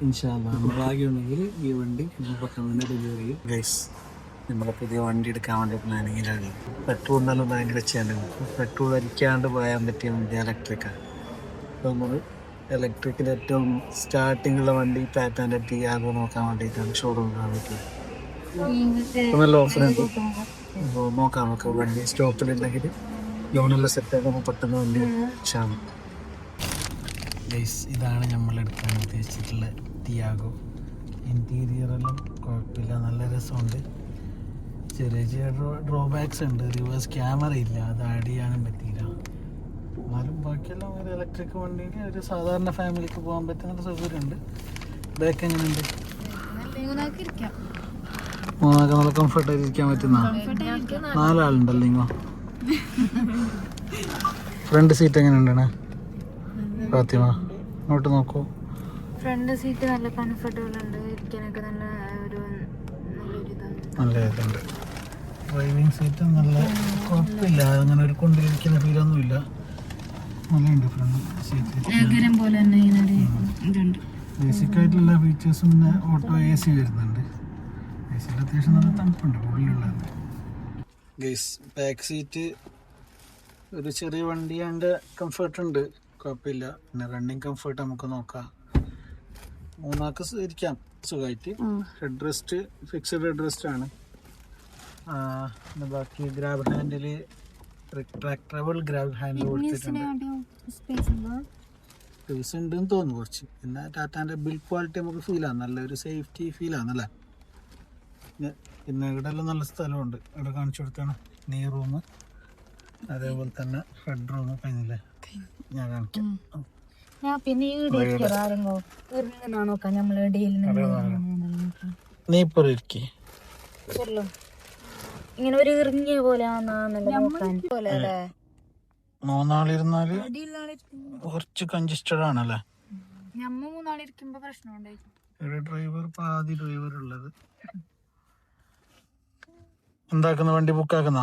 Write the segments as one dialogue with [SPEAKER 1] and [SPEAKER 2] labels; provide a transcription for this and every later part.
[SPEAKER 1] ഇൻഷാല്ലാ നമ്മൾ ഭാഗ്യമുണ്ടെങ്കിൽ ഈ വണ്ടി പെട്ടെന്ന് തന്നെ ഡെലിവറി ചെയ്യും. ഗൈസ്, നമ്മളെ പുതിയ വണ്ടി എടുക്കാൻ വേണ്ടി പ്ലാനിങ്ങിലാണ്. പെട്രോളിനെല്ലാം ഭയങ്കര ചെലവ്. പെട്രോൾ അടിക്കാണ്ട് പോയാൻ പറ്റിയ വണ്ടി ഇലക്ട്രിക്കാണ്. അപ്പോൾ നമ്മൾ ഇലക്ട്രിക്കിൽ ഏറ്റവും സ്റ്റാർട്ടിങ്ങുള്ള വണ്ടി ടാറ്റാൻ്റെ ടിയാഗോ നോക്കാൻ വേണ്ടിയിട്ടാണ് ഷോറൂമിൽ കാണിക്കുന്നത്. നല്ല ഓഫർ ഉണ്ട്. അപ്പോൾ നോക്കാം നമുക്ക് വണ്ടി സ്റ്റോപ്പിലുണ്ടെങ്കിൽ ലോണെല്ലാം സെറ്റാക്കുമ്പോൾ പെട്ടെന്ന് വണ്ടി ക്ഷാമം. ഗൈസ്, ഇതാണ് നമ്മൾ എടുക്കാൻ ഉദ്ദേശിച്ചിട്ടുള്ള ടിയാഗോ. ഇൻറ്റീരിയറെല്ലാം കുഴപ്പമില്ല, നല്ല രസമുണ്ട്. ചെറിയ ചെറിയ ഡ്രോബാക്സ് ഉണ്ട്. റിവേഴ്സ് ക്യാമറ ഇല്ല, അത് ആഡ് ചെയ്യാനും പറ്റിയില്ല. എന്നാലും ബാക്കിയെല്ലാം ഒരു ഇലക്ട്രിക് വണ്ടിയിൽ ഒരു സാധാരണ ഫാമിലിക്ക് പോകാൻ പറ്റുന്ന സൗകര്യമുണ്ട്. ബാക്ക് എങ്ങനെയുണ്ട്? മൂന്നാൾക്ക് നല്ല കംഫർട്ടായിട്ട് ഇരിക്കാൻ പറ്റുന്ന 4 ആളുണ്ടല്ലോ ഇങ്ങോ. ഫ്രണ്ട് സീറ്റ് എങ്ങനെയുണ്ടാണ് ഫാത്തിമ? അങ്ങോട്ട് നോക്കൂ.
[SPEAKER 2] ഫ്രണ്ട് സീറ്റ് നല്ല കംഫർട്ടബിൾ ഉണ്ട്, ഇരിക്കാനൊക്കെ നല്ല
[SPEAKER 1] ഇതുണ്ട്. ഡ്രൈവിംഗ് സീറ്റ് നല്ല കുഴപ്പമില്ല, അങ്ങനെ ഒരു കൊണ്ടിരിക്കുന്ന ഫീലൊന്നുമില്ല. നല്ലുണ്ട് ഫ്രണ്ട് സീറ്റ്. ബേസിക് ആയിട്ടുള്ള ഫീച്ചേഴ്സും പിന്നെ ഓട്ടോ AC വരുന്നുണ്ട്. AC അത്യാവശ്യം നല്ല തണുപ്പുണ്ട് ഉള്ളിലുള്ളത്. ഗൈസ്, ബാക്ക് സീറ്റ് ഒരു ചെറിയ വണ്ടിയാണ്ട് കംഫർട്ട് ഉണ്ട്, കുഴപ്പമില്ല. പിന്നെ റണ്ണിങ് കംഫർട്ട് നമുക്ക് നോക്കാം. 3 ആൾക്ക് ഇരിക്കാം സുഖമായിട്ട്. Head rest fixed head rest ആണ്. പിന്നെ ബാക്കി ഗ്രാബ് ഹാൻഡിൽ റിട്രാക്ടബിൾ ഗ്രാബ് ഹാൻഡിൽ കൊടുത്തിട്ടുണ്ട്. സ്പേസ് ഉണ്ടെന്ന് തോന്നുന്നു കുറച്ച്. പിന്നെ ടാറ്റാൻ്റെ ബിൽഡ് ക്വാളിറ്റി നമുക്ക് ഫീലാണ്, നല്ലൊരു സേഫ്റ്റി ഫീലാണല്ലേ. പിന്നെ ഇവിടെ എല്ലാം നല്ല സ്ഥലമുണ്ട്. ഇവിടെ കാണിച്ചു കൊടുത്താണ് നീ റൂം, അതേപോലെ തന്നെ ഹെഡ് റൂം കഴിഞ്ഞില്ലേ, ഞാൻ കാണിക്കാം. നീ ഇപ്പോൾ ഇരിക്കേ
[SPEAKER 2] ഇങ്ങനെ ഒരു ഇറങ്ങിയ പോലെ
[SPEAKER 1] 3 ആളിരുന്നാല് കുറച്ച് കൺജസ്റ്റഡ് ആണല്ലേ.
[SPEAKER 2] നമ്മ 3 ആളിരിക്കുമ്പോ പ്രശ്നമുണ്ടായി.
[SPEAKER 1] ഡ്രൈവർ പാതി ഡ്രൈവർ ഉള്ളത്. എന്താക്കുന്ന വണ്ടി ബുക്കാക്കുന്ന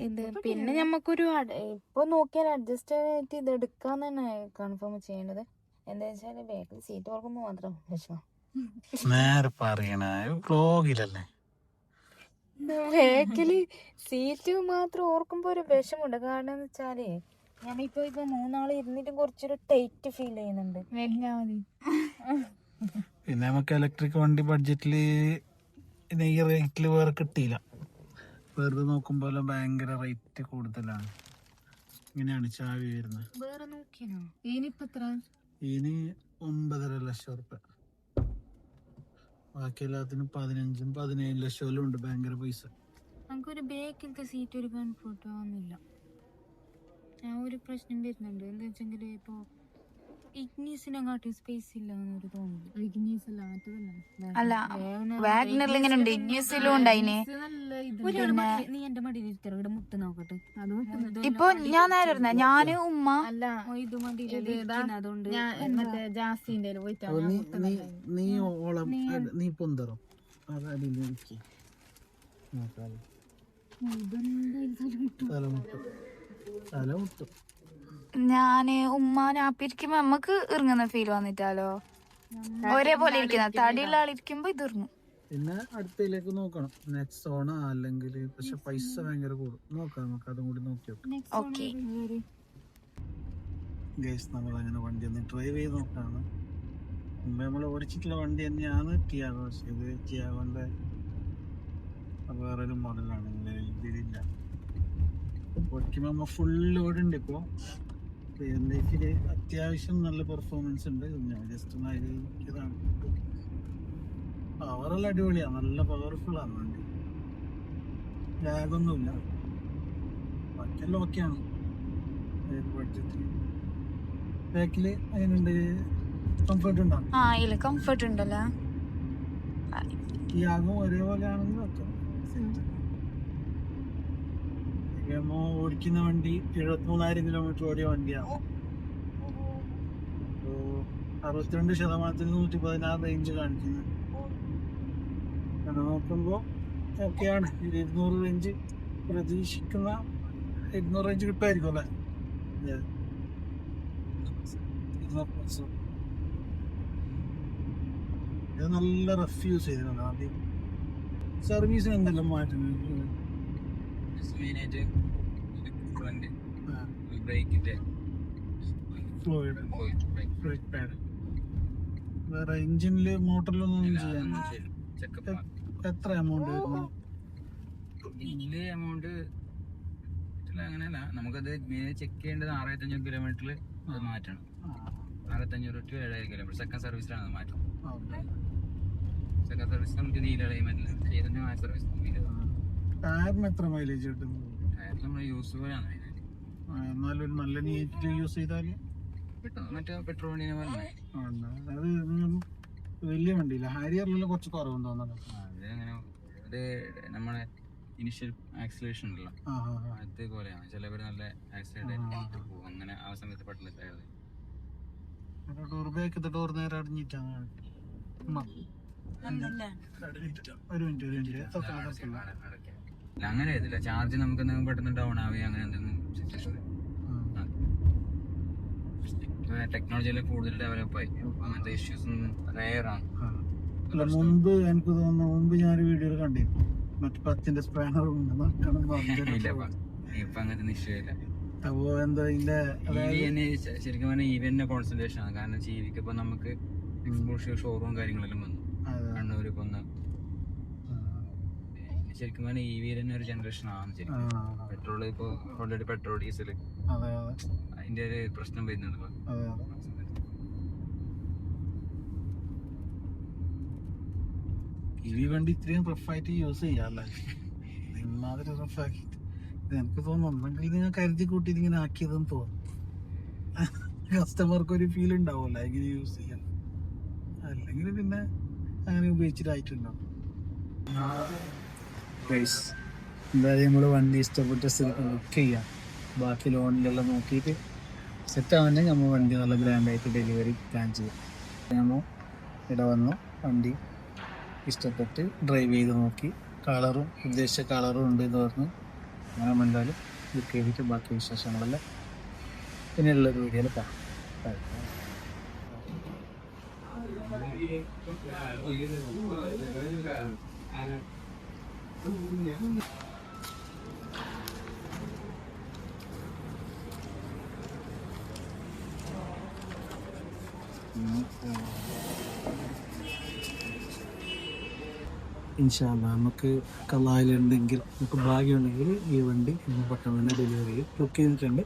[SPEAKER 2] ഇത് പിന്നെ ഞമ്മക്കൊരു ഇപ്പൊ നോക്കിയാൽ അഡ്ജസ്റ്റ് ആയിട്ട് ഇത് എടുക്കാൻ തന്നെ കൺഫേം ചെയ്യേണ്ടത്. എന്താ വെച്ചാല് ബാക്കിൽ സീറ്റ് ഓർക്കുമ്പോ മാത്രം വിഷമം.
[SPEAKER 1] നേരെ പറയണ വ്ലോഗിലല്ലേ,
[SPEAKER 2] ബാക്കില് സീറ്റ് മാത്രം ഓർക്കുമ്പോ ഒരു വിഷമുണ്ട്. കാരണം എന്ന് വെച്ചാല് ഞാനിപ്പോ 3 ആള് ഇരുന്നിട്ടും കുറച്ചൊരു ടൈറ്റ് ഫീൽ ചെയ്യുന്നുണ്ട്.
[SPEAKER 1] പിന്നെ നമുക്ക് ഇലക്ട്രിക് വണ്ടി ബഡ്ജറ്റില് ഈ റേറ്റിൽ വേറെ കിട്ടിയില്ല. വെറുതെ നോക്കുമ്പോൾ ഭയങ്കര റേറ്റ് കൂടുതലാണ്. ഇങ്ങനെയാണ് ചാവി വരുന്നത്. ഇനി 9.5 ലക്ഷം റുപ്യ. ബാക്കി എല്ലാത്തിനും 15-17 ലക്ഷം ഉണ്ട്. ഭയങ്കര പൈസ.
[SPEAKER 2] നമുക്കൊരു ബാക്കിലത്തെ സീറ്റ് ഒരു കംഫർട്ട് ആവുന്നില്ല. ഒരു പ്രശ്നം വരുന്നുണ്ട്. എന്താ വെച്ചെങ്കില് ഇപ്പൊ ഇഗ്നീസിനെങ്ങാട്ടും സ്പേസ് ഇല്ല എന്നൊരു തോന്നുന്നു. നീ എന്റെ മടിയിൽ ഇരിക്കറ, ഇവിടെ മുട്ട് നോക്കട്ടെ.
[SPEAKER 3] ഇപ്പൊ ഞാൻ നേരെ ഞാന് ഉമ്മ
[SPEAKER 2] ഇത് മടിയിൽ അതുകൊണ്ട്
[SPEAKER 1] നീ പൊന്തറോ
[SPEAKER 3] ഞാന് ഉമ്മ ഞാപ്പിരിക്കുമ്പോ നമ്മക്ക് ഇറങ്ങുന്ന ഫീൽ വന്നിട്ടാലോ, ഒരേപോലെ ഇരിക്കുന്ന തടിയുള്ള ആളിരിക്കുമ്പോ ഇത് ഇറങ്ങും.
[SPEAKER 1] പിന്നെ അടുത്തയിലേക്ക് നോക്കണം, നെക്സ്റ്റ് ഓണ അല്ലെങ്കിൽ പക്ഷെ പൈസ ഭയങ്കര കൂടും. നോക്കാം, നമുക്ക് അതും കൂടി നോക്കി നോക്കാം.
[SPEAKER 3] ഓക്കെ
[SPEAKER 1] ഗൈസ്, നമ്മൾ അങ്ങനെ വണ്ടി ഒന്ന് ഡ്രൈവ് ചെയ്ത് നോക്കാണ്. മുമ്പ് നമ്മൾ ഓടിച്ചിട്ടുള്ള വണ്ടി തന്നെയാണ് ടിയാഗോ. പക്ഷേ ഇത് ടിയാഗോന്റെ വേറൊരു മോഡലാണ്, ഇതിലില്ല. ഓടിക്കുമ്പോൾ നമ്മൾ ഫുൾ ലോഡ് ഉണ്ട്. ഇപ്പോൾ ലൈഫില് അത്യാവശ്യം നല്ല പെർഫോമൻസ് ഉണ്ട്. ഞാൻ ജസ്റ്റ് ഇതാണ് പവറെല്ലാം അടിപൊളിയാണ്, നല്ല പവർഫുൾ ആണ് വണ്ടി. ലാഗൊന്നുമില്ല, ബാക്കിയെല്ലാം ഓക്കെയാണ്. ബഡ്ജറ്റിൽ ബാക്കില് അതിനുണ്ട് കംഫർട്ട് ഉണ്ടാവും.
[SPEAKER 3] കംഫർട്ട് ഉണ്ടല്ലോ.
[SPEAKER 1] ടിയാഗോ ഒരേപോലെ ആണെന്ന് വെക്കാം. ഓടിക്കുന്ന വണ്ടി 73,000 കിലോമീറ്റർ ഓടിയ വണ്ടിയാണ്. 62% 116 റേഞ്ച് കാണിക്കുന്നത്. നോക്കുമ്പോൾ ഓക്കെയാണ്. 200 റേഞ്ച് പ്രതീക്ഷിക്കുന്ന 200 റേഞ്ച് കിട്ടുമായിരിക്കും അല്ലേ. നല്ല റഫ് യൂസ് ചെയ്തിട്ടുണ്ട് ആദ്യം. സർവീസിന് എന്തെല്ലാം മാറ്റുന്നത്?
[SPEAKER 4] മെയിനായിട്ട് ബ്രേക്കിന്റെ
[SPEAKER 1] ബ്രേക്ക് പാഡ്. വേറെ എഞ്ചിനില് മോട്ടറിലൊന്നും ചെയ്യാൻ
[SPEAKER 4] ചെക്കപ്പ്
[SPEAKER 1] എത്ര എമൗണ്ട് വരുന്നു?
[SPEAKER 4] ഇതില് എമൗണ്ട് അങ്ങനെയല്ല, നമുക്കത് ചെക്ക് ചെയ്യേണ്ടത് 6500 കിലോമീറ്ററിൽ അത് മാറ്റണം. 6500 to 7000 കിലോമീറ്റർ സെക്കൻഡ് സർവീസിലാണ് അത് മാറ്റം. സെക്കൻഡ് സർവീസ് നമുക്ക് നീലളയുമല്ല സർവീസ്.
[SPEAKER 1] ടയറിന് എത്ര മൈലേജ് കിട്ടും?
[SPEAKER 4] നമ്മൾ യൂസ് പോലെയാണ്
[SPEAKER 1] എന്നാലും ഒരു നല്ല നീറ്റിൽ യൂസ് ചെയ്താൽ
[SPEAKER 4] കിട്ടും. മറ്റേ പെട്രോൾ വണ്ടീനെ പോലെ
[SPEAKER 1] അത് വലിയ വണ്ടിയില്ല, ഹാരിയറിലെല്ലാം കുറച്ച് കുറവുണ്ട് തോന്നുന്നു.
[SPEAKER 4] അത് അങ്ങനെ അത് നമ്മളെ ഇനിഷ്യൽ ആക്സിലേഷൻ ഉണ്ടല്ലോ അതേപോലെയാണ്. ചിലവർ നല്ല ആക്സിഡന്റ് പോകും അങ്ങനെ ആ സമയത്ത് പെട്ടെന്ന്
[SPEAKER 1] ഡോർ ബാക്ക് ഡോർ നേരെ അടഞ്ഞിട്ടാണ്. ഒരു മിനിറ്റ്
[SPEAKER 4] അങ്ങനെ ആയിരുന്നില്ല. ചാർജ് നമുക്ക് എന്തെങ്കിലും പെട്ടെന്ന് ഡൗൺ ആവുകയോ അങ്ങനെ എന്തെങ്കിലും സിറ്റുവേഷൻ. ടെക്നോളജിയിൽ കൂടുതൽ ഡെവലപ്പായി, അങ്ങനത്തെ ഇഷ്യൂസ് റെയറാണ്.
[SPEAKER 1] മുമ്പ് എനിക്ക് തോന്നുന്നു, മുമ്പ് ഞാൻ വീഡിയോയിൽ കണ്ടിരുന്നു മറ്റേ 10ന്റെ സ്പാനർ
[SPEAKER 4] ഇപ്പൊ അങ്ങനത്തെ ഇഷ്യൂ ഇല്ല.
[SPEAKER 1] അപ്പോ എന്താ ഇതിന്റെ
[SPEAKER 4] ശരിക്കും പറഞ്ഞാൽ ഇവി തന്നെ കോൺസെൻട്രേഷൻ ആണ്. കാരണം ജീവിക്ക് ഇപ്പൊ നമുക്ക് എക്സ്പോഷർ ഷോറൂം കാര്യങ്ങളെല്ലാം വന്നു കണ്ണൂർ ഇപ്പൊ ഒന്ന് ശരിക്കും പറഞ്ഞാൽ ഇവി തന്നെ ഒരു ജനറേഷൻ ആണ്. ശരിക്കും പെട്രോൾ ഇപ്പൊ ഓൾറെഡി പെട്രോൾ ഡീസൽ അതിന്റെ ഒരു പ്രശ്നം വരുന്നുണ്ട്.
[SPEAKER 1] ഈ വണ്ടി ഇത്രയും റഫായിട്ട് യൂസ് ചെയ്യാല്ലേ, ഇമാതിരി റഫാക്കിട്ട് എനിക്ക് തോന്നുന്നു നിങ്ങൾ കരുതി കൂട്ടി ഇങ്ങനെ ആക്കിയതെന്ന് തോന്നുന്നു. കസ്റ്റമർക്ക് ഒരു ഫീൽ ഉണ്ടാവുമല്ലോ ഇങ്ങനെ യൂസ് ചെയ്യാൻ, അല്ലെങ്കിൽ പിന്നെ അങ്ങനെ ഉപയോഗിച്ചിട്ടായിട്ടുണ്ടാവും. എന്തായാലും നമ്മൾ വണ്ടി ഇഷ്ടപ്പെട്ട സ്ഥലത്ത് ബുക്ക് ചെയ്യാം. ബാക്കി ലോണിലെല്ലാം നോക്കിയിട്ട് സെറ്റ് ആവുന്നേ നമ്മൾ വണ്ടി നല്ല ഗ്രാൻഡായിട്ട് ഡെലിവറി പ്ലാൻ ചെയ്യാം. നമ്മൾ ഇവിടെ വന്നു വണ്ടി ഇഷ്ടപ്പെട്ട് ഡ്രൈവ് ചെയ്ത് നോക്കി, കളറും ഉദ്ദേശിച്ച കളറും ഉണ്ട് എന്ന് പറഞ്ഞു. അങ്ങനെ എന്തായാലും ബുക്ക് ചെയ്തിട്ട് ബാക്കി വിശേഷങ്ങളെല്ലാം പിന്നെയുള്ളൊരു വീഡിയോയിൽ കാണാം. ഇൻഷാല്ലാ നമുക്ക് കള്ളായിലുണ്ടെങ്കിൽ നമുക്ക് ഭാഗ്യമുണ്ടെങ്കിൽ ഈ വണ്ടി ഇന്ന് പെട്ടെന്ന് തന്നെ ഡെലിവറി ബുക്ക് ചെയ്തിട്ടുണ്ട്.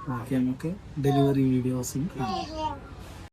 [SPEAKER 1] ബാക്കി നമുക്ക് ഡെലിവറി വീഡിയോസും കാണാം.